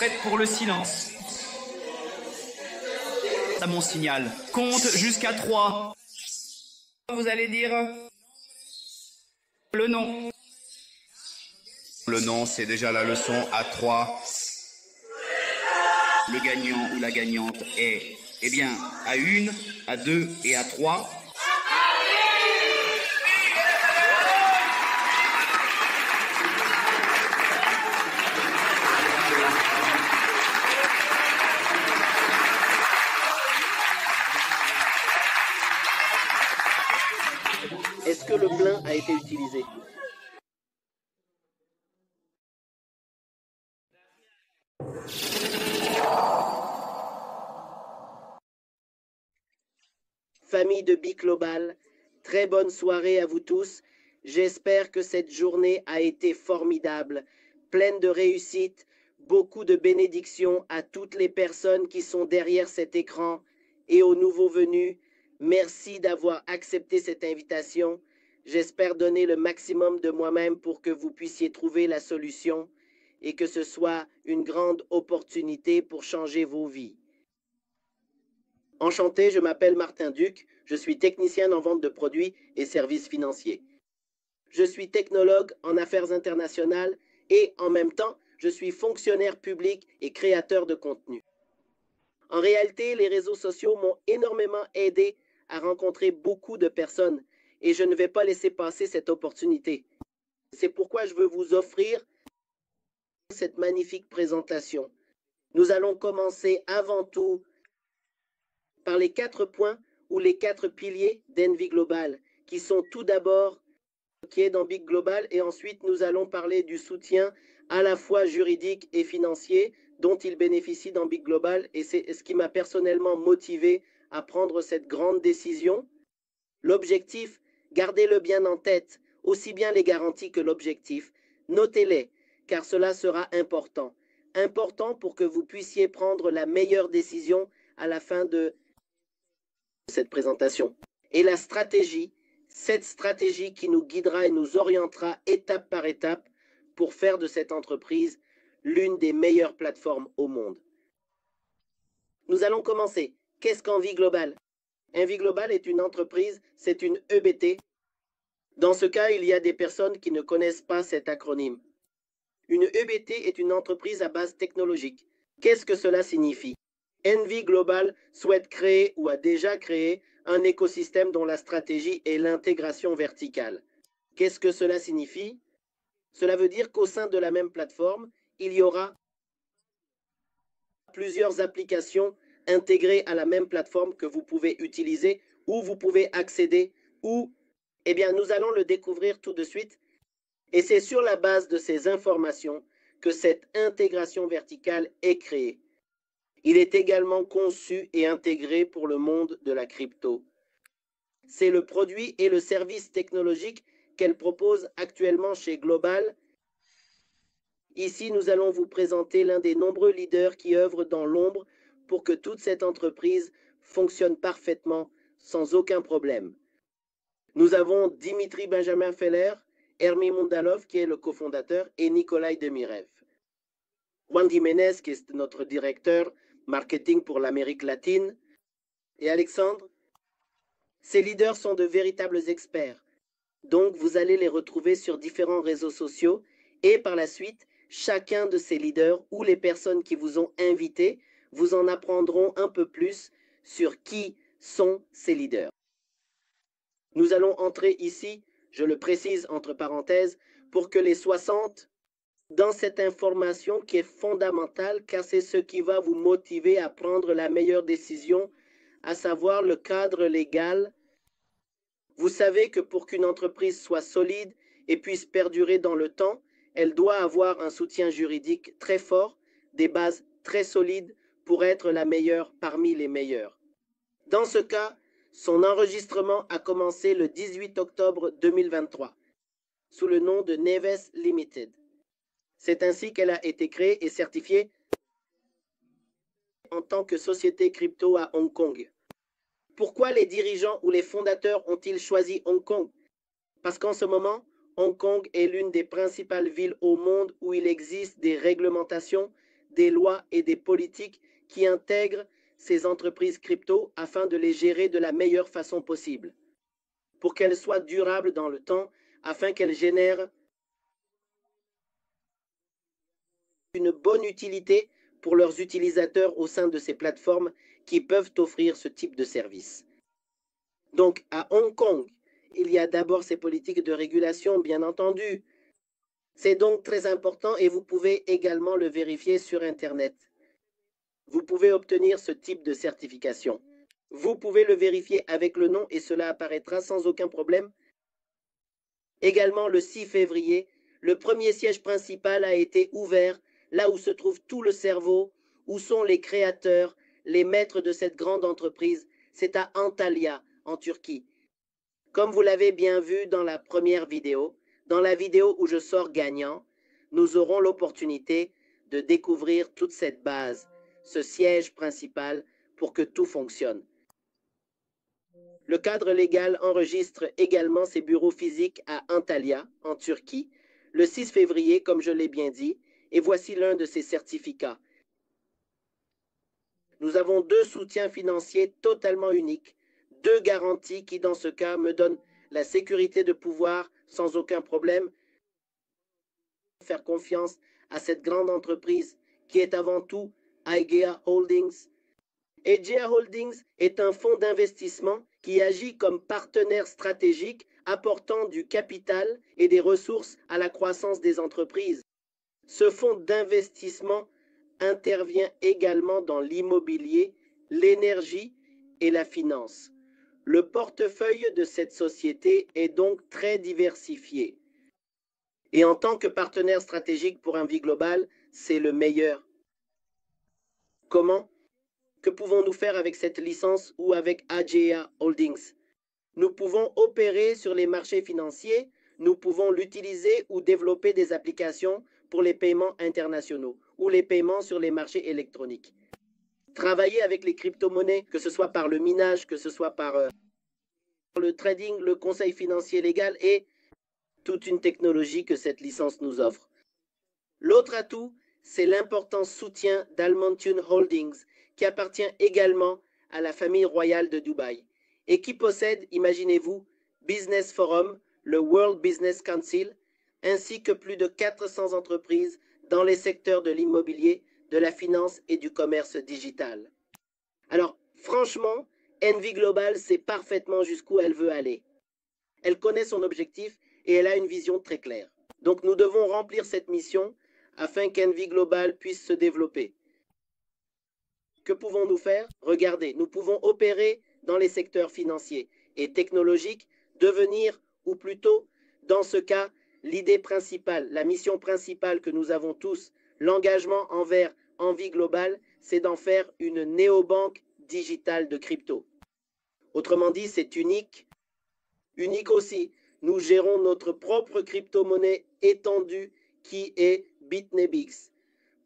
faites pour le silence. À mon signal. Compte jusqu'à 3. Vous allez dire le nom. Le nom, c'est déjà la leçon à 3. Le gagnant ou la gagnante est, eh bien, à 1, à 2 et à 3. Est-ce que le plein a été utilisé? Famille de Biglobal, très bonne soirée à vous tous. J'espère que cette journée a été formidable, pleine de réussite, beaucoup de bénédictions à toutes les personnes qui sont derrière cet écran et aux nouveaux venus. Merci d'avoir accepté cette invitation. J'espère donner le maximum de moi-même pour que vous puissiez trouver la solution et que ce soit une grande opportunité pour changer vos vies. Enchanté, je m'appelle Martin Duc, je suis technicien en vente de produits et services financiers. Je suis technologue en affaires internationales et en même temps, je suis fonctionnaire public et créateur de contenu. En réalité, les réseaux sociaux m'ont énormément aidé à rencontrer beaucoup de personnes et je ne vais pas laisser passer cette opportunité. C'est pourquoi je veux vous offrir cette magnifique présentation. Nous allons commencer avant tout par les 4 points ou les 4 piliers d'Envie Global, qui sont tout d'abord qui est dans Big Global, et ensuite nous allons parler du soutien à la fois juridique et financier dont il bénéficie dans Big Global, et c'est ce qui m'a personnellement motivé à prendre cette grande décision. L'objectif, gardez-le bien en tête, aussi bien les garanties que l'objectif, notez-les, car cela sera important. Important pour que vous puissiez prendre la meilleure décision à la fin de cette présentation. Et la stratégie, cette stratégie qui nous guidera et nous orientera étape par étape pour faire de cette entreprise l'une des meilleures plateformes au monde. Nous allons commencer. Qu'est-ce qu'Envie Global? Envie Global est une entreprise, c'est une EBT. Dans ce cas, il y a des personnes qui ne connaissent pas cet acronyme. Une EBT est une entreprise à base technologique. Qu'est-ce que cela signifie? Envie Global souhaite créer ou a déjà créé un écosystème dont la stratégie est l'intégration verticale. Qu'est-ce que cela signifie? Cela veut dire qu'au sein de la même plateforme, il y aura plusieurs applications intégrées à la même plateforme que vous pouvez utiliser ou vous pouvez accéder ou, eh bien, nous allons le découvrir tout de suite. Et c'est sur la base de ces informations que cette intégration verticale est créée. Il est également conçu et intégré pour le monde de la crypto. C'est le produit et le service technologique qu'elle propose actuellement chez Global. Ici, nous allons vous présenter l'un des nombreux leaders qui œuvrent dans l'ombre pour que toute cette entreprise fonctionne parfaitement sans aucun problème. Nous avons Dimitri Benjamin Feller, Hermi Mundalov qui est le cofondateur et Nikolai Demirev. Juan Jiménez qui est notre directeur marketing pour l'Amérique latine, et Alexandre. Ces leaders sont de véritables experts, donc vous allez les retrouver sur différents réseaux sociaux et par la suite, chacun de ces leaders ou les personnes qui vous ont invité vous en apprendront un peu plus sur qui sont ces leaders. Nous allons entrer ici, je le précise entre parenthèses, pour que les 60 dans cette information qui est fondamentale car c'est ce qui va vous motiver à prendre la meilleure décision, à savoir le cadre légal. Vous savez que pour qu'une entreprise soit solide et puisse perdurer dans le temps, elle doit avoir un soutien juridique très fort, des bases très solides pour être la meilleure parmi les meilleurs. Dans ce cas, son enregistrement a commencé le 18 octobre 2023 sous le nom de Neves Limited. C'est ainsi qu'elle a été créée et certifiée en tant que société crypto à Hong Kong. Pourquoi les dirigeants ou les fondateurs ont-ils choisi Hong Kong? Parce qu'en ce moment, Hong Kong est l'une des principales villes au monde où il existe des réglementations, des lois et des politiques qui intègrent ces entreprises crypto afin de les gérer de la meilleure façon possible, pour qu'elles soient durables dans le temps, afin qu'elles génèrent une bonne utilité pour leurs utilisateurs au sein de ces plateformes qui peuvent offrir ce type de service. Donc, à Hong Kong, il y a d'abord ces politiques de régulation, bien entendu. C'est donc très important et vous pouvez également le vérifier sur Internet. Vous pouvez obtenir ce type de certification. Vous pouvez le vérifier avec le nom et cela apparaîtra sans aucun problème. Également, le 6 février, le premier siège principal a été ouvert, là où se trouve tout le cerveau, où sont les créateurs, les maîtres de cette grande entreprise. C'est à Antalya, en Turquie. Comme vous l'avez bien vu dans la première vidéo, dans la vidéo où je sors gagnant, nous aurons l'opportunité de découvrir toute cette base, ce siège principal, pour que tout fonctionne. Le cadre légal enregistre également ses bureaux physiques à Antalya, en Turquie, le 6 février, comme je l'ai bien dit, et voici l'un de ses certificats. Nous avons 2 soutiens financiers totalement uniques, 2 garanties qui, dans ce cas, me donnent la sécurité de pouvoir, sans aucun problème, faire confiance à cette grande entreprise qui est avant tout Aegea Holdings. Aegea Holdings est un fonds d'investissement qui agit comme partenaire stratégique apportant du capital et des ressources à la croissance des entreprises. Ce fonds d'investissement intervient également dans l'immobilier, l'énergie et la finance. Le portefeuille de cette société est donc très diversifié. Et en tant que partenaire stratégique pour Envie Global, c'est le meilleur. Comment? Que pouvons-nous faire avec cette licence ou avec Aegea Holdings? Nous pouvons opérer sur les marchés financiers, nous pouvons l'utiliser ou développer des applications pour les paiements internationaux ou les paiements sur les marchés électroniques. Travailler avec les crypto-monnaies, que ce soit par le minage, que ce soit par le trading, le conseil financier légal et toute une technologie que cette licence nous offre. L'autre atout, c'est l'important soutien d'Almontune Holdings, qui appartient également à la famille royale de Dubaï et qui possède, imaginez-vous, Business Forum, le World Business Council, ainsi que plus de 400 entreprises dans les secteurs de l'immobilier, de la finance et du commerce digital. Alors, franchement, Envie Global sait parfaitement jusqu'où elle veut aller. Elle connaît son objectif et elle a une vision très claire. Donc, nous devons remplir cette mission afin qu'Envie Global puisse se développer. Que pouvons-nous faire? Regardez, nous pouvons opérer dans les secteurs financiers et technologiques, devenir, ou plutôt, dans ce cas, l'idée principale, la mission principale que nous avons tous, l'engagement envers Envie Global, c'est d'en faire une néobanque digitale de crypto. Autrement dit, c'est unique. Unique aussi, nous gérons notre propre crypto-monnaie étendue qui est BitNebix.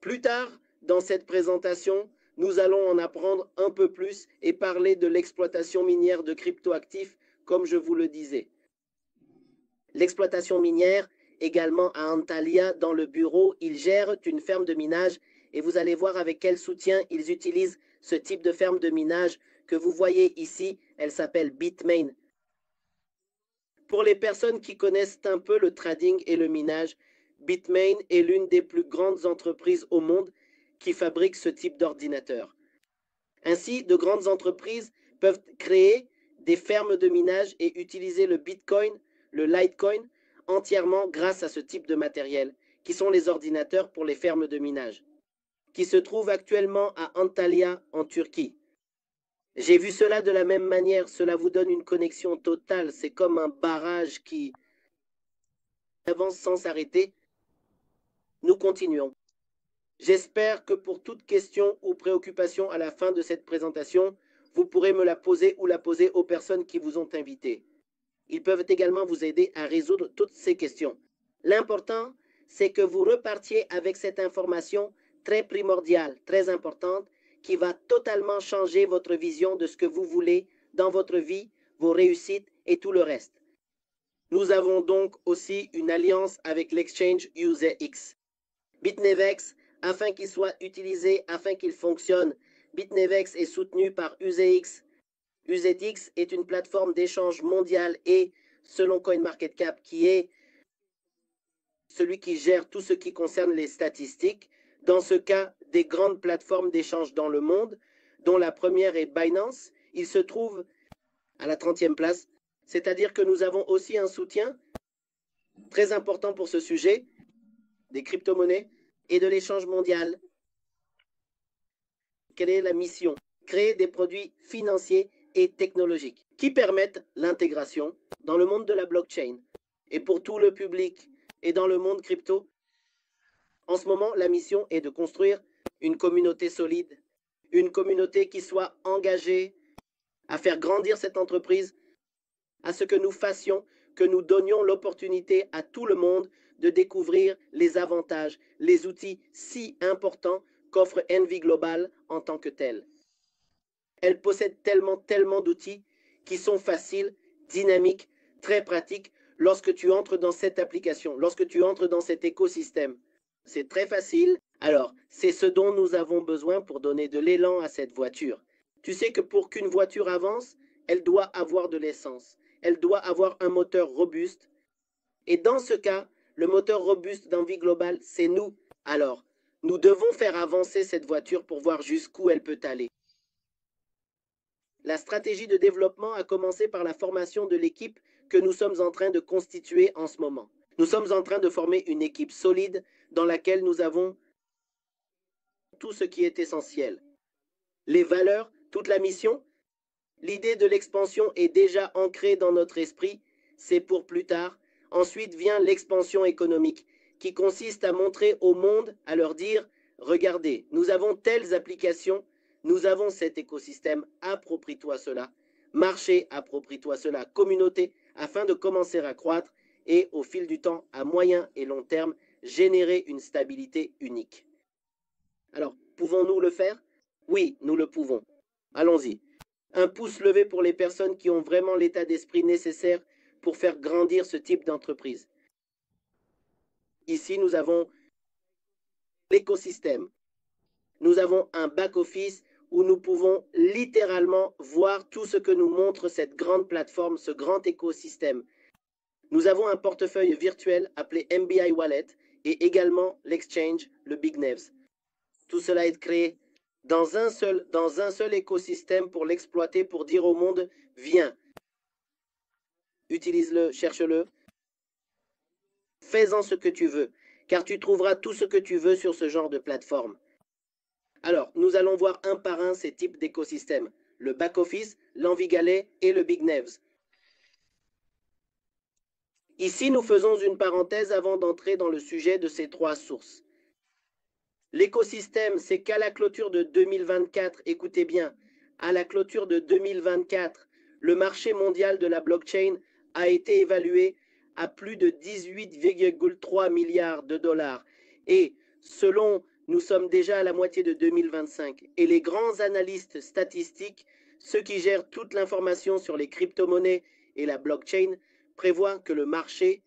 Plus tard, dans cette présentation, nous allons en apprendre un peu plus et parler de l'exploitation minière de cryptoactifs, comme je vous le disais. L'exploitation minière, également à Antalya, dans le bureau, ils gèrent une ferme de minage et vous allez voir avec quel soutien ils utilisent ce type de ferme de minage que vous voyez ici. Elle s'appelle Bitmain. Pour les personnes qui connaissent un peu le trading et le minage, Bitmain est l'une des plus grandes entreprises au monde qui fabrique ce type d'ordinateur. Ainsi, de grandes entreprises peuvent créer des fermes de minage et utiliser le Bitcoin, le Litecoin, entièrement grâce à ce type de matériel, qui sont les ordinateurs pour les fermes de minage, qui se trouvent actuellement à Antalya, en Turquie. J'ai vu cela de la même manière, cela vous donne une connexion totale, c'est comme un barrage qui avance sans s'arrêter. Nous continuons. J'espère que pour toute question ou préoccupation à la fin de cette présentation, vous pourrez me la poser ou la poser aux personnes qui vous ont invité. Ils peuvent également vous aider à résoudre toutes ces questions. L'important, c'est que vous repartiez avec cette information très primordiale, très importante, qui va totalement changer votre vision de ce que vous voulez dans votre vie, vos réussites et tout le reste. Nous avons donc aussi une alliance avec l'exchange USEX. Bitnevex afin qu'il soit utilisé, afin qu'il fonctionne. Bitnevex est soutenu par UZX. UZX est une plateforme d'échange mondiale et, selon CoinMarketCap, qui est celui qui gère tout ce qui concerne les statistiques, dans ce cas, des grandes plateformes d'échange dans le monde, dont la première est Binance. Il se trouve à la 30e place, c'est-à-dire que nous avons aussi un soutien très important pour ce sujet, des crypto-monnaies et de l'échange mondial. Quelle est la mission? Créer des produits financiers et technologiques qui permettent l'intégration dans le monde de la blockchain. Et pour tout le public et dans le monde crypto, en ce moment, la mission est de construire une communauté solide, une communauté qui soit engagée à faire grandir cette entreprise, à ce que nous fassions, que nous donnions l'opportunité à tout le monde de découvrir les avantages, les outils si importants qu'offre Envy Global en tant que tel. Elle possède tellement d'outils qui sont faciles, dynamiques, très pratiques lorsque tu entres dans cette application, lorsque tu entres dans cet écosystème. C'est très facile. Alors, c'est ce dont nous avons besoin pour donner de l'élan à cette voiture. Tu sais que pour qu'une voiture avance, elle doit avoir de l'essence. Elle doit avoir un moteur robuste. Et dans ce cas, le moteur robuste d'Envy Global, c'est nous. Alors, nous devons faire avancer cette voiture pour voir jusqu'où elle peut aller. La stratégie de développement a commencé par la formation de l'équipe que nous sommes en train de constituer en ce moment. Nous sommes en train de former une équipe solide dans laquelle nous avons tout ce qui est essentiel. Les valeurs, toute la mission, l'idée de l'expansion est déjà ancrée dans notre esprit, c'est pour plus tard. Ensuite vient l'expansion économique, qui consiste à montrer au monde, à leur dire, regardez, nous avons telles applications, nous avons cet écosystème, approprie-toi cela. Marché, approprie-toi cela. Communauté, afin de commencer à croître et au fil du temps, à moyen et long terme, générer une stabilité unique. Alors, pouvons-nous le faire? Oui, nous le pouvons. Allons-y. Un pouce levé pour les personnes qui ont vraiment l'état d'esprit nécessaire pour faire grandir ce type d'entreprise. Ici, nous avons l'écosystème. Nous avons un back-office où nous pouvons littéralement voir tout ce que nous montre cette grande plateforme, ce grand écosystème. Nous avons un portefeuille virtuel appelé MBI Wallet et également l'exchange, le BigNevs. Tout cela est créé dans un seul écosystème pour l'exploiter, pour dire au monde, viens, utilise-le, cherche-le, fais-en ce que tu veux, car tu trouveras tout ce que tu veux sur ce genre de plateforme. Alors, nous allons voir un par un ces types d'écosystèmes, le back-office, l'Envy Gallet et le BigNevs. Ici, nous faisons une parenthèse avant d'entrer dans le sujet de ces trois sources. L'écosystème, c'est qu'à la clôture de 2024, écoutez bien, à la clôture de 2024, le marché mondial de la blockchain a été évalué à plus de 18,3 milliards de dollars. Et selon, nous sommes déjà à la moitié de 2025. Et les grands analystes statistiques, ceux qui gèrent toute l'information sur les crypto-monnaies et la blockchain, prévoient que le marché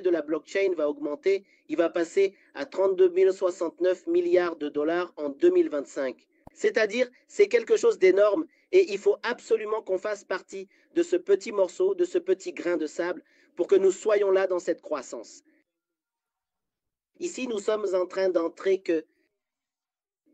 de la blockchain va augmenter, il va passer à 32 069 milliards de dollars en 2025. C'est-à-dire, c'est quelque chose d'énorme et il faut absolument qu'on fasse partie de ce petit morceau, de ce petit grain de sable pour que nous soyons là dans cette croissance. Ici, nous sommes en train d'entrer que,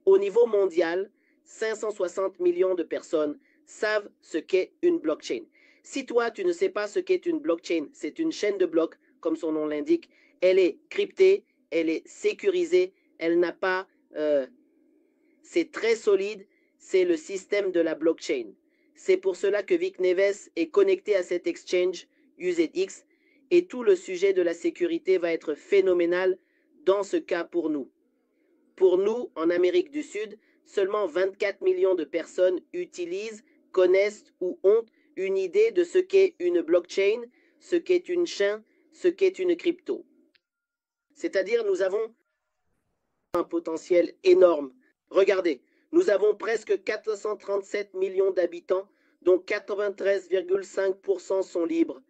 au niveau mondial, 560 millions de personnes savent ce qu'est une blockchain. Si toi, tu ne sais pas ce qu'est une blockchain, c'est une chaîne de blocs, comme son nom l'indique, elle est cryptée, elle est sécurisée, elle n'a pas... c'est très solide, c'est le système de la blockchain. C'est pour cela que Bitnevex est connecté à cet exchange UZX et tout le sujet de la sécurité va être phénoménal dans ce cas pour nous. Pour nous, en Amérique du Sud, seulement 24 millions de personnes utilisent, connaissent ou ont une idée de ce qu'est une blockchain, ce qu'est une chaîne, ce qu'est une crypto. C'est-à-dire, nous avons un potentiel énorme. Regardez, nous avons presque 437 millions d'habitants, dont 93,5% sont libres.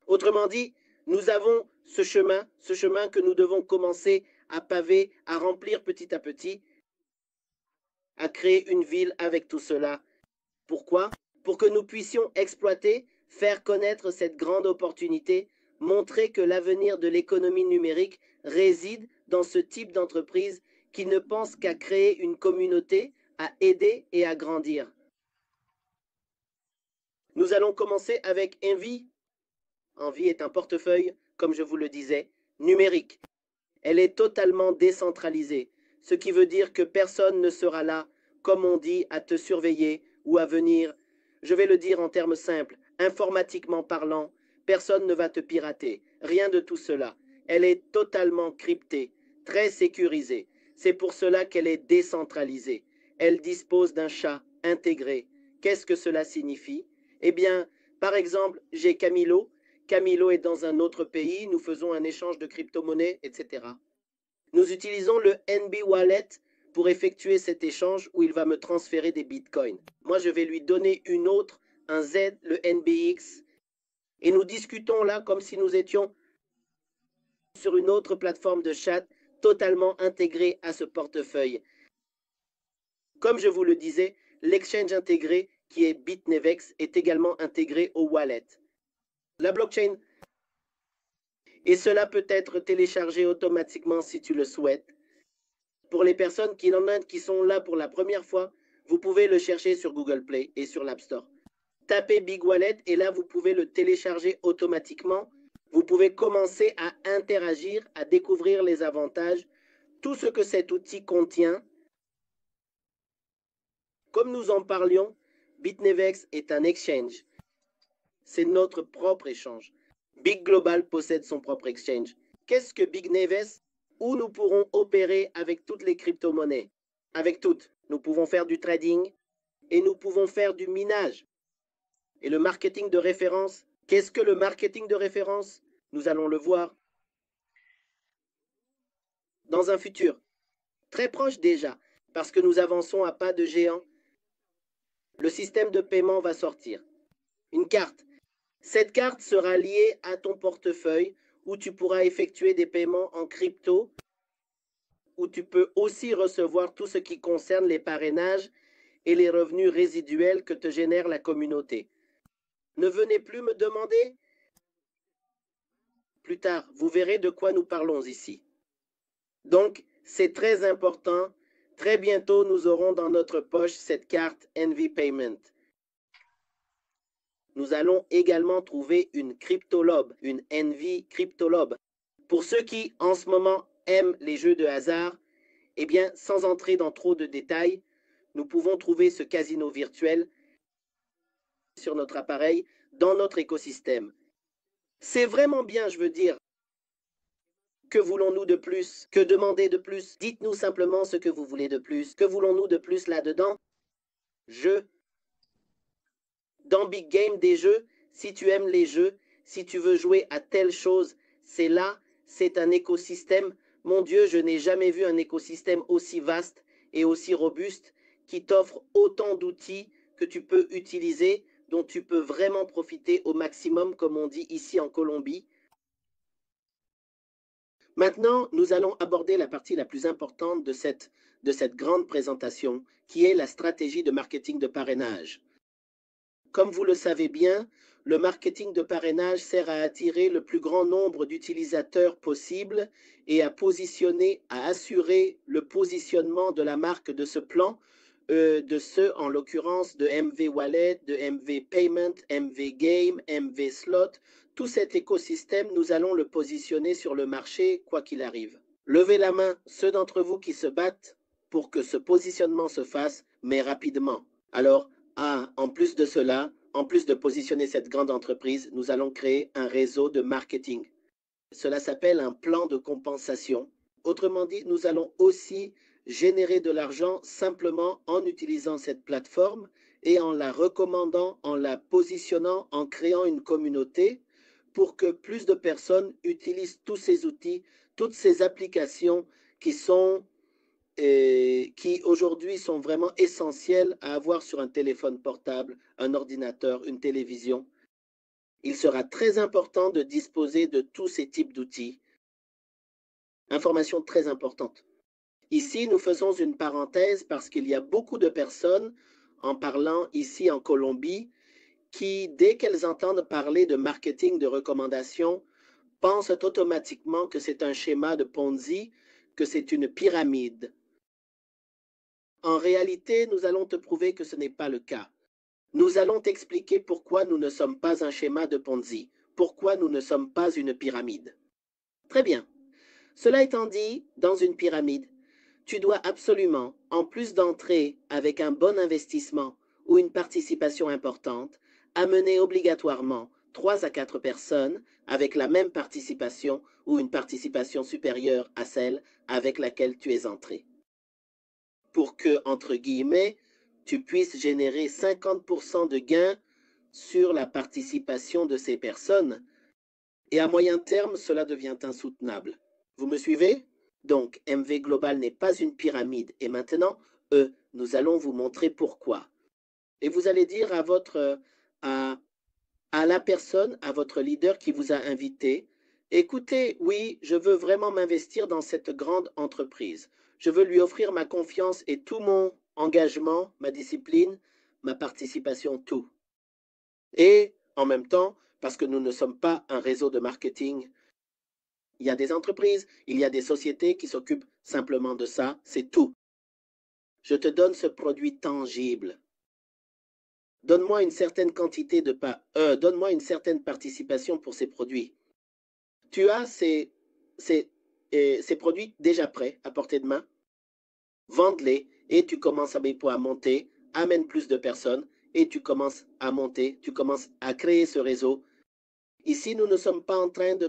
Autrement dit, nous avons ce chemin que nous devons commencer à paver, à remplir petit à petit, à créer une ville avec tout cela. Pourquoi? Pour que nous puissions exploiter, faire connaître cette grande opportunité, montrer que l'avenir de l'économie numérique réside dans ce type d'entreprise qui ne pense qu'à créer une communauté, à aider et à grandir. Nous allons commencer avec Envy. Envy est un portefeuille, comme je vous le disais, numérique. Elle est totalement décentralisée, ce qui veut dire que personne ne sera là, comme on dit, à te surveiller ou à venir. Je vais le dire en termes simples, informatiquement parlant, personne ne va te pirater. Rien de tout cela. Elle est totalement cryptée, très sécurisée. C'est pour cela qu'elle est décentralisée. Elle dispose d'un chat intégré. Qu'est-ce que cela signifie? Eh bien, par exemple, j'ai Camilo. Camilo est dans un autre pays, nous faisons un échange de crypto-monnaies, etc. Nous utilisons le NB Wallet pour effectuer cet échange où il va me transférer des bitcoins. Moi, je vais lui donner une autre, un Z, le NBX, et nous discutons là comme si nous étions sur une autre plateforme de chat totalement intégrée à ce portefeuille. Comme je vous le disais, l'exchange intégré qui est Bitnevex est également intégré au wallet. La blockchain, et cela peut être téléchargé automatiquement si tu le souhaites. Pour les personnes qui sont là pour la première fois, vous pouvez le chercher sur Google Play et sur l'App Store. Tapez Big Wallet et là, vous pouvez le télécharger automatiquement. Vous pouvez commencer à interagir, à découvrir les avantages, tout ce que cet outil contient. Comme nous en parlions, Bitnevex est un exchange. C'est notre propre échange. Big Global possède son propre exchange. Qu'est-ce que Bitnevex? Où nous pourrons opérer avec toutes les crypto-monnaies. Avec toutes. Nous pouvons faire du trading et nous pouvons faire du minage. Et le marketing de référence, qu'est-ce que le marketing de référence? Nous allons le voir dans un futur très proche déjà, parce que nous avançons à pas de géant. Le système de paiement va sortir. Une carte. Cette carte sera liée à ton portefeuille où tu pourras effectuer des paiements en crypto, où tu peux aussi recevoir tout ce qui concerne les parrainages et les revenus résiduels que te génère la communauté. Ne venez plus me demander. Plus tard, vous verrez de quoi nous parlons ici. Donc, c'est très important. Très bientôt, nous aurons dans notre poche cette carte Envy Payment. Nous allons également trouver une CryptoLob, une Envy CryptoLob. Pour ceux qui, en ce moment, aiment les jeux de hasard, eh bien, sans entrer dans trop de détails, nous pouvons trouver ce casino virtuel sur notre appareil, dans notre écosystème. C'est vraiment bien, je veux dire. Que voulons-nous de plus? Que demander de plus? Dites-nous simplement ce que vous voulez de plus. Que voulons-nous de plus là-dedans? Jeux. Dans Big Game, des jeux, si tu aimes les jeux, si tu veux jouer à telle chose, c'est là, c'est un écosystème. Mon Dieu, je n'ai jamais vu un écosystème aussi vaste et aussi robuste qui t'offre autant d'outils que tu peux utiliser, dont tu peux vraiment profiter au maximum, comme on dit ici en Colombie. Maintenant, nous allons aborder la partie la plus importante de cette grande présentation, qui est la stratégie de marketing de parrainage. Comme vous le savez bien, le marketing de parrainage sert à attirer le plus grand nombre d'utilisateurs possible et à assurer le positionnement de la marque de ce plan, de ceux en l'occurrence de MV Wallet, de MV Payment, MV Game, MV Slot. Tout cet écosystème, nous allons le positionner sur le marché, quoi qu'il arrive. Levez la main, ceux d'entre vous qui se battent pour que ce positionnement se fasse, mais rapidement. Alors, en plus de cela, en plus de positionner cette grande entreprise, nous allons créer un réseau de marketing. Cela s'appelle un plan de compensation. Autrement dit, nous allons aussi générer de l'argent simplement en utilisant cette plateforme et en la recommandant, en la positionnant, en créant une communauté pour que plus de personnes utilisent tous ces outils, toutes ces applications qui aujourd'hui sont vraiment essentielles à avoir sur un téléphone portable, un ordinateur, une télévision. Il sera très important de disposer de tous ces types d'outils Information très importante. Ici, nous faisons une parenthèse parce qu'il y a beaucoup de personnes, en parlant ici en Colombie, qui, dès qu'elles entendent parler de marketing de recommandation, pensent automatiquement que c'est un schéma de Ponzi, que c'est une pyramide. En réalité, nous allons te prouver que ce n'est pas le cas. Nous allons t'expliquer pourquoi nous ne sommes pas un schéma de Ponzi, pourquoi nous ne sommes pas une pyramide. Très bien. Cela étant dit, dans une pyramide, tu dois absolument, en plus d'entrer avec un bon investissement ou une participation importante, amener obligatoirement 3 à 4 personnes avec la même participation ou une participation supérieure à celle avec laquelle tu es entré. Pour que, entre guillemets, tu puisses générer 50% de gains sur la participation de ces personnes. Et à moyen terme, cela devient insoutenable. Vous me suivez? Donc, MV Global n'est pas une pyramide. Et maintenant, nous allons vous montrer pourquoi. Et vous allez dire à la personne, à votre leader qui vous a invité, écoutez, oui, je veux vraiment m'investir dans cette grande entreprise. Je veux lui offrir ma confiance et tout mon engagement, ma discipline, ma participation, tout. Et en même temps, parce que nous ne sommes pas un réseau de marketing, il y a des entreprises, il y a des sociétés qui s'occupent simplement de ça, c'est tout. Je te donne ce produit tangible. Donne-moi une certaine quantité de donne-moi une certaine participation pour ces produits. Tu as ces produits déjà prêts à portée de main. Vende-les et tu commences à monter, amène plus de personnes et tu commences à monter, tu commences à créer ce réseau. Ici, nous ne sommes pas en train de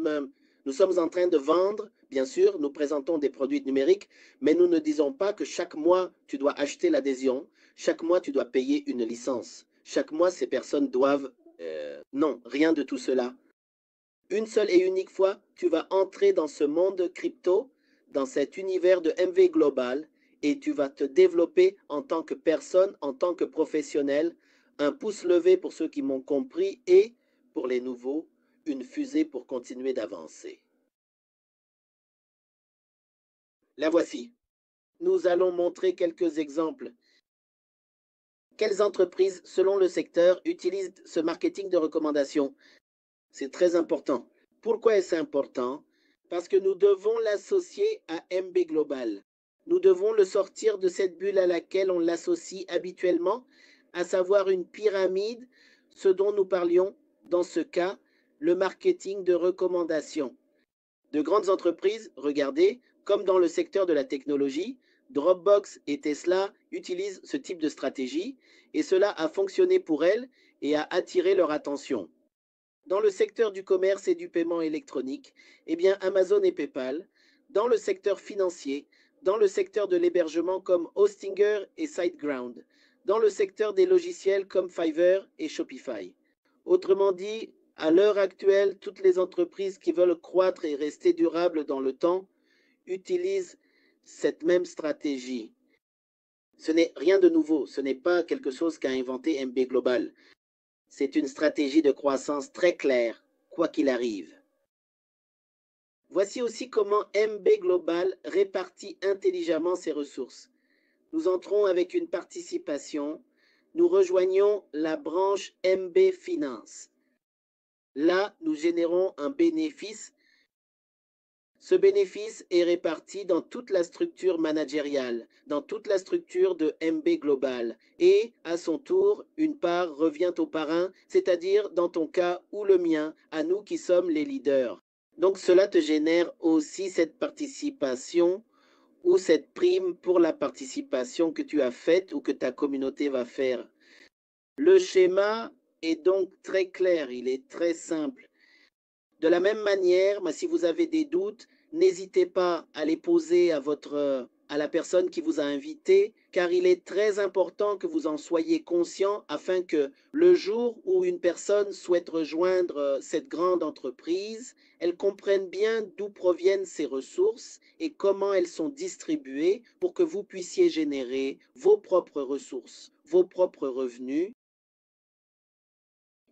nous sommes en train de vendre, bien sûr, nous présentons des produits numériques, mais nous ne disons pas que chaque mois, tu dois acheter l'adhésion, chaque mois, tu dois payer une licence. Chaque mois, ces personnes doivent... non, rien de tout cela. Une seule et unique fois, tu vas entrer dans ce monde crypto, dans cet univers de MV Global, et tu vas te développer en tant que personne, en tant que professionnel. Un pouce levé pour ceux qui m'ont compris et, pour les nouveaux, une fusée pour continuer d'avancer. La voici. Nous allons montrer quelques exemples. Quelles entreprises, selon le secteur, utilisent ce marketing de recommandation? C'est très important. Pourquoi est-ce important? Parce que nous devons l'associer à MB Global. Nous devons le sortir de cette bulle à laquelle on l'associe habituellement, à savoir une pyramide, ce dont nous parlions dans ce cas, le marketing de recommandation. De grandes entreprises, regardez, comme dans le secteur de la technologie, Dropbox et Tesla utilisent ce type de stratégie et cela a fonctionné pour elles et a attiré leur attention. Dans le secteur du commerce et du paiement électronique, eh bien Amazon et PayPal. Dans le secteur financier, dans le secteur de l'hébergement comme Hostinger et SiteGround. Dans le secteur des logiciels comme Fiverr et Shopify. Autrement dit, à l'heure actuelle, toutes les entreprises qui veulent croître et rester durables dans le temps utilisent cette même stratégie. Ce n'est rien de nouveau, ce n'est pas quelque chose qu'a inventé MB Global. C'est une stratégie de croissance très claire, quoi qu'il arrive. Voici aussi comment MB Global répartit intelligemment ses ressources. Nous entrons avec une participation, nous rejoignons la branche MB Finance. Là, nous générons un bénéfice. Ce bénéfice est réparti dans toute la structure managériale, dans toute la structure de MB Global. Et, à son tour, une part revient au parrain, c'est-à-dire dans ton cas ou le mien, à nous qui sommes les leaders. Donc cela te génère aussi cette participation ou cette prime pour la participation que tu as faite ou que ta communauté va faire. Le schéma est donc très clair, il est très simple. De la même manière, si vous avez des doutes, n'hésitez pas à les poser à la personne qui vous a invité, car il est très important que vous en soyez conscient afin que le jour où une personne souhaite rejoindre cette grande entreprise, elle comprenne bien d'où proviennent ces ressources et comment elles sont distribuées pour que vous puissiez générer vos propres ressources, vos propres revenus.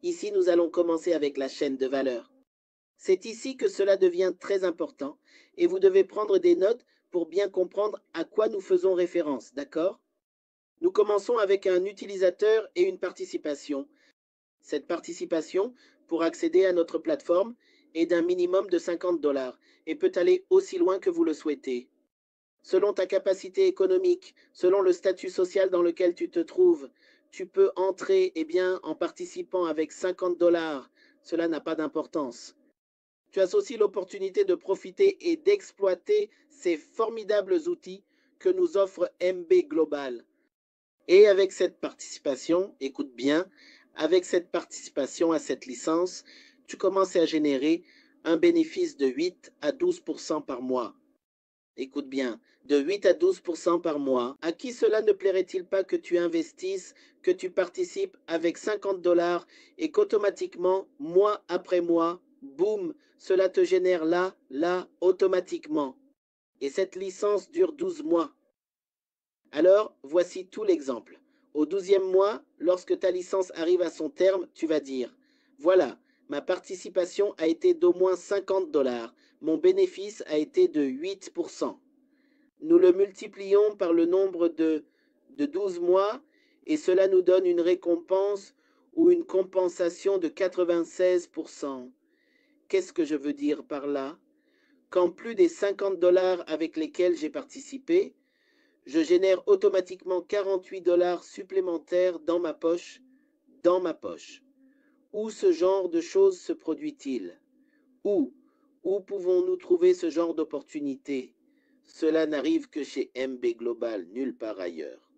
Ici, nous allons commencer avec la chaîne de valeur. C'est ici que cela devient très important et vous devez prendre des notes pour bien comprendre à quoi nous faisons référence, d'accord? Nous commençons avec un utilisateur et une participation. Cette participation, pour accéder à notre plateforme, est d'un minimum de 50 $ et peut aller aussi loin que vous le souhaitez. Selon ta capacité économique, selon le statut social dans lequel tu te trouves, tu peux entrer en participant avec 50 $. Cela n'a pas d'importance. Tu as aussi l'opportunité de profiter et d'exploiter ces formidables outils que nous offre MB Global. Et avec cette participation, écoute bien, avec cette participation à cette licence, tu commences à générer un bénéfice de 8 à 12% par mois. Écoute bien, de 8 à 12% par mois. À qui cela ne plairait-il pas que tu investisses, que tu participes avec 50 $ et qu'automatiquement, mois après mois, boum, cela te génère là, automatiquement. Et cette licence dure 12 mois. Alors, voici tout l'exemple. Au 12e mois, lorsque ta licence arrive à son terme, tu vas dire, voilà, ma participation a été d'au moins 50 $. Mon bénéfice a été de 8%. Nous le multiplions par le nombre de 12 mois et cela nous donne une récompense ou une compensation de 96%. Qu'est-ce que je veux dire par là? Qu'en plus des 50 $ avec lesquels j'ai participé, je génère automatiquement 48 $ supplémentaires dans ma poche. Où ce genre de choses se produit-il? Où pouvons-nous trouver ce genre d'opportunité? Cela n'arrive que chez MB Global, nulle part ailleurs.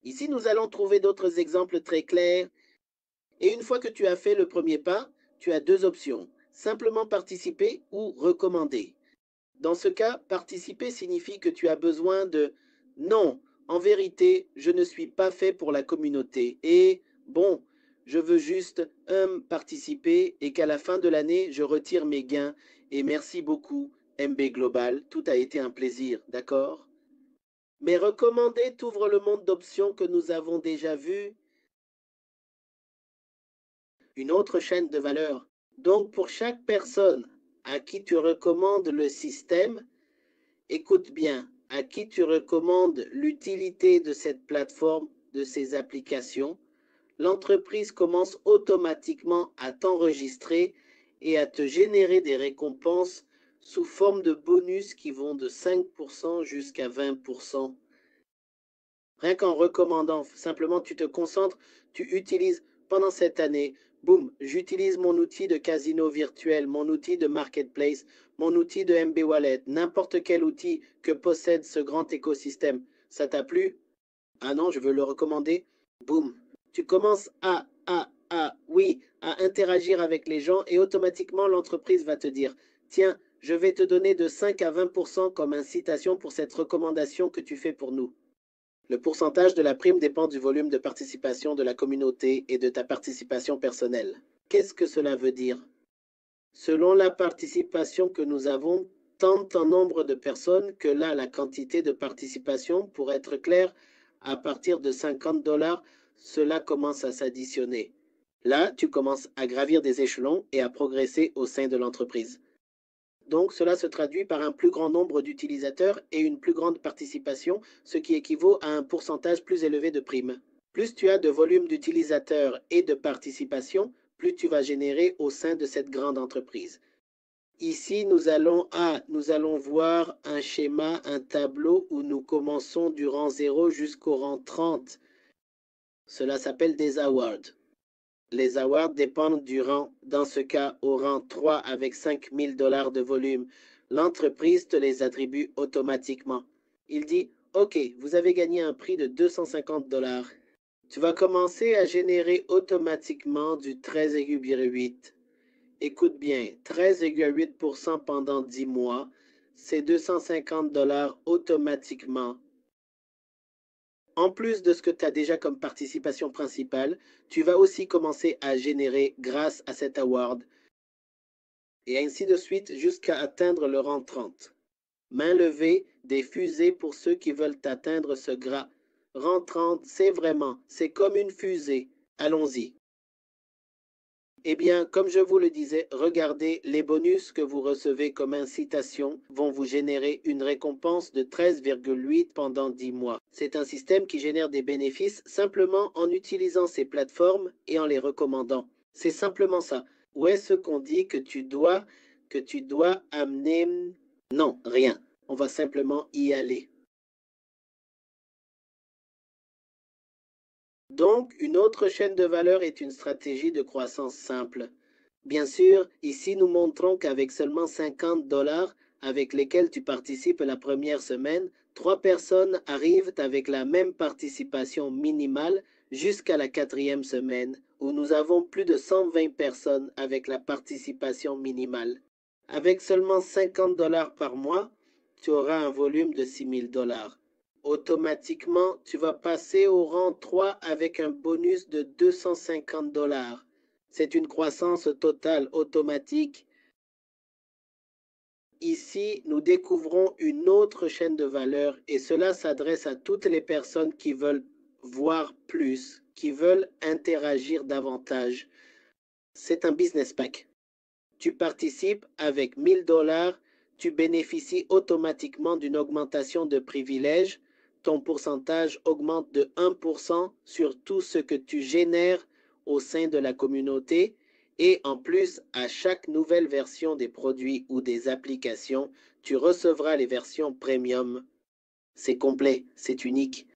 Ici, nous allons trouver d'autres exemples très clairs. Et une fois que tu as fait le premier pas, tu as deux options. Simplement participer ou recommander. Dans ce cas, participer signifie que tu as besoin de « non, en vérité, je ne suis pas fait pour la communauté et bon, je veux juste participer et qu'à la fin de l'année, je retire mes gains et merci beaucoup, MB Global, tout a été un plaisir, d'accord? » Mais recommander t'ouvre le monde d'options que nous avons déjà vues. Une autre chaîne de valeur. Donc, pour chaque personne à qui tu recommandes le système, écoute bien, à qui tu recommandes l'utilité de cette plateforme, de ces applications, l'entreprise commence automatiquement à t'enregistrer et à te générer des récompenses sous forme de bonus qui vont de 5% jusqu'à 20%. Rien qu'en recommandant, simplement tu te concentres, tu utilises pendant cette année, boum, j'utilise mon outil de casino virtuel, mon outil de marketplace, mon outil de MB Wallet, n'importe quel outil que possède ce grand écosystème. Ça t'a plu? Ah non, je veux le recommander. Boum. Tu commences à interagir avec les gens et automatiquement l'entreprise va te dire, tiens, je vais te donner de 5 à 20% comme incitation pour cette recommandation que tu fais pour nous. Le pourcentage de la prime dépend du volume de participation de la communauté et de ta participation personnelle. Qu'est-ce que cela veut dire? Selon la participation que nous avons, tant en nombre de personnes que là, la quantité de participation, pour être clair, à partir de 50 $, cela commence à s'additionner. Là, tu commences à gravir des échelons et à progresser au sein de l'entreprise. Donc, cela se traduit par un plus grand nombre d'utilisateurs et une plus grande participation, ce qui équivaut à un pourcentage plus élevé de primes. Plus tu as de volume d'utilisateurs et de participation, plus tu vas générer au sein de cette grande entreprise. Ici, nous allons voir un schéma, un tableau où nous commençons du rang 0 jusqu'au rang 30. Cela s'appelle des awards. Les awards dépendent du rang, dans ce cas au rang 3 avec 5 000 $ de volume. L'entreprise te les attribue automatiquement. Il dit, OK, vous avez gagné un prix de 250 $. Tu vas commencer à générer automatiquement du 13,8. Écoute bien, 13,8% pendant 10 mois, c'est 250 $ automatiquement. En plus de ce que tu as déjà comme participation principale, tu vas aussi commencer à générer grâce à cet award. Et ainsi de suite jusqu'à atteindre le rang 30. Main levée, des fusées pour ceux qui veulent atteindre ce gras. Rang 30, c'est comme une fusée. Allons-y. Eh bien, comme je vous le disais, regardez, les bonus que vous recevez comme incitation vont vous générer une récompense de 13,8 pendant 10 mois. C'est un système qui génère des bénéfices simplement en utilisant ces plateformes et en les recommandant. C'est simplement ça. Où est-ce qu'on dit que tu dois amener... Non, rien. On va simplement y aller. Donc, une autre chaîne de valeur est une stratégie de croissance simple. Bien sûr, ici nous montrons qu'avec seulement 50 $ avec lesquels tu participes la première semaine, 3 personnes arrivent avec la même participation minimale jusqu'à la 4e semaine, où nous avons plus de 120 personnes avec la participation minimale. Avec seulement 50 $ par mois, tu auras un volume de 6 000 $. Automatiquement, tu vas passer au rang 3 avec un bonus de 250 $. C'est une croissance totale automatique. Ici, nous découvrons une autre chaîne de valeur et cela s'adresse à toutes les personnes qui veulent voir plus, qui veulent interagir davantage. C'est un business pack. Tu participes avec 1 000 $, tu bénéficies automatiquement d'une augmentation de privilèges. Ton pourcentage augmente de 1% sur tout ce que tu génères au sein de la communauté. Et en plus, à chaque nouvelle version des produits ou des applications, tu recevras les versions premium. C'est complet, c'est unique.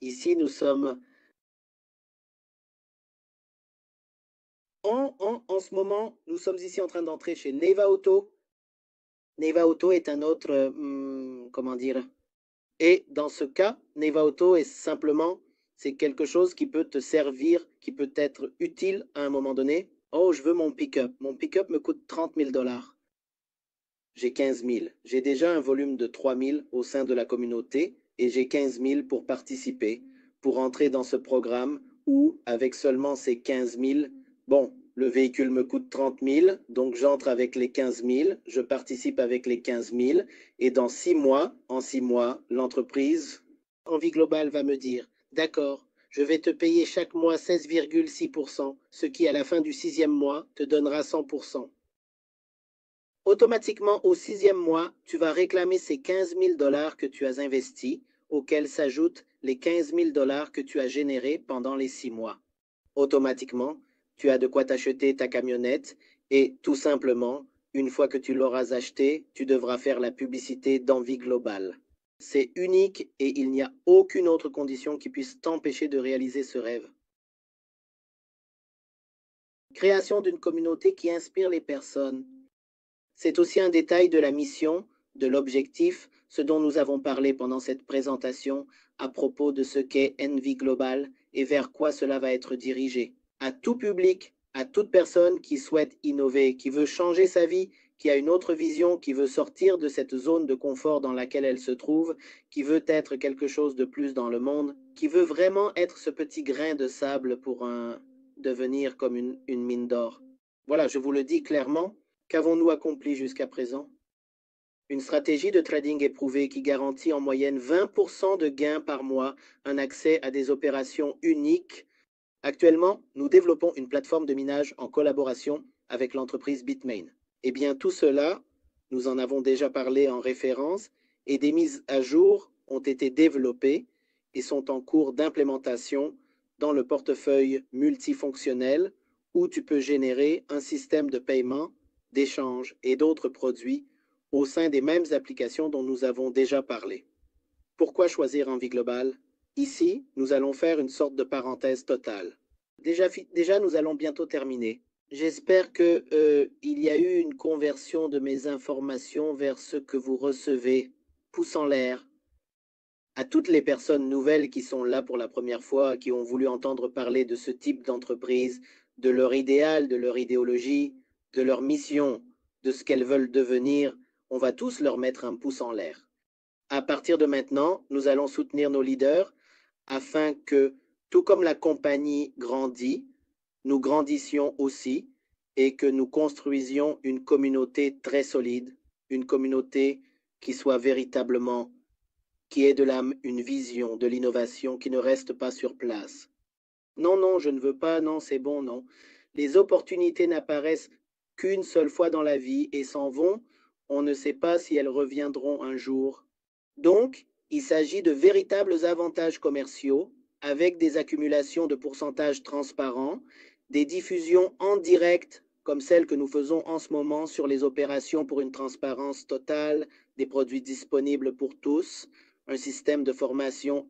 Ici, nous sommes... En ce moment, nous sommes ici en train d'entrer chez Neva Auto. Neva Auto est un autre, comment dire, et dans ce cas, Neva Auto est simplement, c'est quelque chose qui peut te servir, qui peut être utile à un moment donné. Oh, je veux mon pick-up. Mon pick-up me coûte 30 000 $. J'ai 15 000. J'ai déjà un volume de 3 000 au sein de la communauté et j'ai 15 000 pour participer, pour entrer dans ce programme où, avec seulement ces 15 000, bon, le véhicule me coûte 30 000, donc j'entre avec les 15 000, je participe avec les 15 000, et dans 6 mois, en 6 mois, l'entreprise Envie Globale va me dire, d'accord, je vais te payer chaque mois 16,6%, ce qui à la fin du 6e mois te donnera 100%. Automatiquement, au 6e mois, tu vas réclamer ces 15 000 $ que tu as investis, auxquels s'ajoutent les 15 000 $ que tu as générés pendant les 6 mois. Automatiquement, tu as de quoi t'acheter ta camionnette et tout simplement, une fois que tu l'auras achetée, tu devras faire la publicité d'Envie Globale. C'est unique et il n'y a aucune autre condition qui puisse t'empêcher de réaliser ce rêve. Création d'une communauté qui inspire les personnes. C'est aussi un détail de la mission, de l'objectif, ce dont nous avons parlé pendant cette présentation à propos de ce qu'est Envie Global et vers quoi cela va être dirigé. À tout public, à toute personne qui souhaite innover, qui veut changer sa vie, qui a une autre vision, qui veut sortir de cette zone de confort dans laquelle elle se trouve, qui veut être quelque chose de plus dans le monde, qui veut vraiment être ce petit grain de sable pour devenir comme une mine d'or. Voilà, je vous le dis clairement. Qu'avons-nous accompli jusqu'à présent? Une stratégie de trading éprouvée qui garantit en moyenne 20% de gains par mois, un accès à des opérations uniques. Actuellement, nous développons une plateforme de minage en collaboration avec l'entreprise Bitmain. Eh bien, tout cela, nous en avons déjà parlé en référence et des mises à jour ont été développées et sont en cours d'implémentation dans le portefeuille multifonctionnel où tu peux générer un système de paiement, d'échange et d'autres produits au sein des mêmes applications dont nous avons déjà parlé. Pourquoi choisir Envie Globale? Ici, nous allons faire une sorte de parenthèse totale. Déjà, nous allons bientôt terminer. J'espère qu'il y a eu une conversion de mes informations vers ce que vous recevez. Pouce en l'air. À toutes les personnes nouvelles qui sont là pour la première fois, qui ont voulu entendre parler de ce type d'entreprise, de leur idéal, de leur idéologie, de leur mission, de ce qu'elles veulent devenir, on va tous leur mettre un pouce en l'air. À partir de maintenant, nous allons soutenir nos leaders afin que, tout comme la compagnie grandit, nous grandissions aussi et que nous construisions une communauté très solide, une communauté qui soit véritablement, qui ait de l'âme, une vision de l'innovation qui ne reste pas sur place. Non, non, je ne veux pas, non, c'est bon, non. Les opportunités n'apparaissent qu'une seule fois dans la vie et s'en vont. On ne sait pas si elles reviendront un jour. Donc, il s'agit de véritables avantages commerciaux avec des accumulations de pourcentages transparents, des diffusions en direct comme celles que nous faisons en ce moment sur les opérations pour une transparence totale, des produits disponibles pour tous, un système de formation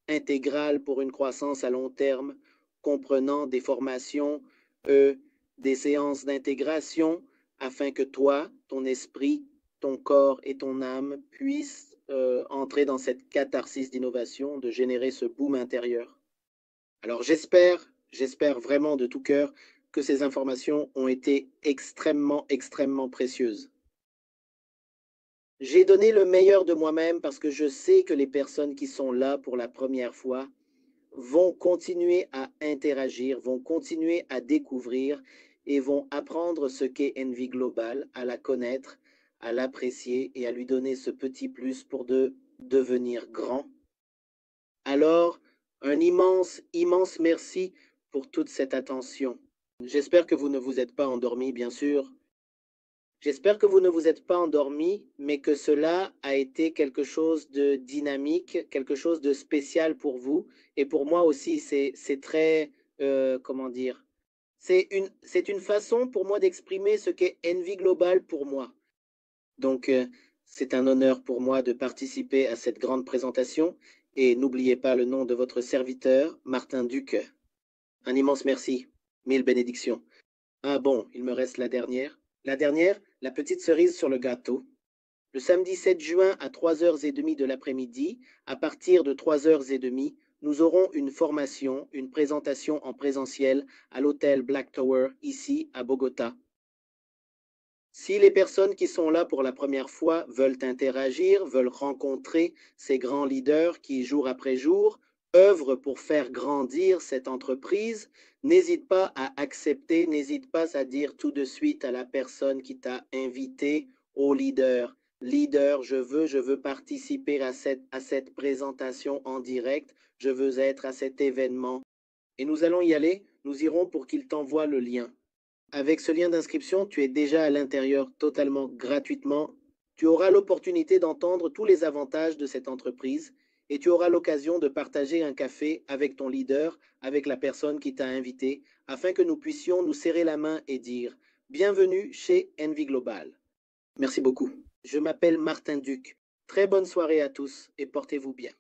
intégrale pour une croissance à long terme, comprenant des formations, des séances d'intégration, afin que toi, ton esprit, ton corps et ton âme puissent entrer dans cette catharsis d'innovation, de générer ce boom intérieur. Alors j'espère vraiment de tout cœur que ces informations ont été extrêmement, extrêmement précieuses. J'ai donné le meilleur de moi-même parce que je sais que les personnes qui sont là pour la première fois vont continuer à interagir, vont continuer à découvrir et vont apprendre ce qu'est Envie Global, à la connaître, à l'apprécier et à lui donner ce petit plus pour devenir grand. Alors, un immense, immense merci pour toute cette attention. J'espère que vous ne vous êtes pas endormi, bien sûr. J'espère que vous ne vous êtes pas endormi, mais que cela a été quelque chose de dynamique, quelque chose de spécial pour vous. Et pour moi aussi, c'est très, comment dire, c'est une façon pour moi d'exprimer ce qu'est Envie Global pour moi. Donc, c'est un honneur pour moi de participer à cette grande présentation. Et n'oubliez pas le nom de votre serviteur, Martin Duc. Un immense merci. Mille bénédictions. Ah bon, il me reste la dernière. La dernière, la petite cerise sur le gâteau. Le samedi 7 juin à 3h30 de l'après-midi, à partir de 3h30, nous aurons une formation, une présentation en présentiel à l'hôtel Black Tower, ici à Bogota. Si les personnes qui sont là pour la première fois veulent interagir, veulent rencontrer ces grands leaders qui, jour après jour, œuvrent pour faire grandir cette entreprise, n'hésite pas à accepter, n'hésite pas à dire tout de suite à la personne qui t'a invité, au leader, leader, je veux participer à cette présentation en direct, je veux être à cet événement. Et nous allons y aller, nous irons pour qu'il t'envoie le lien. Avec ce lien d'inscription, tu es déjà à l'intérieur totalement gratuitement. Tu auras l'opportunité d'entendre tous les avantages de cette entreprise et tu auras l'occasion de partager un café avec ton leader, avec la personne qui t'a invité, afin que nous puissions nous serrer la main et dire « Bienvenue chez Envie Global ». Merci beaucoup. Je m'appelle Martin Duc. Très bonne soirée à tous et portez-vous bien.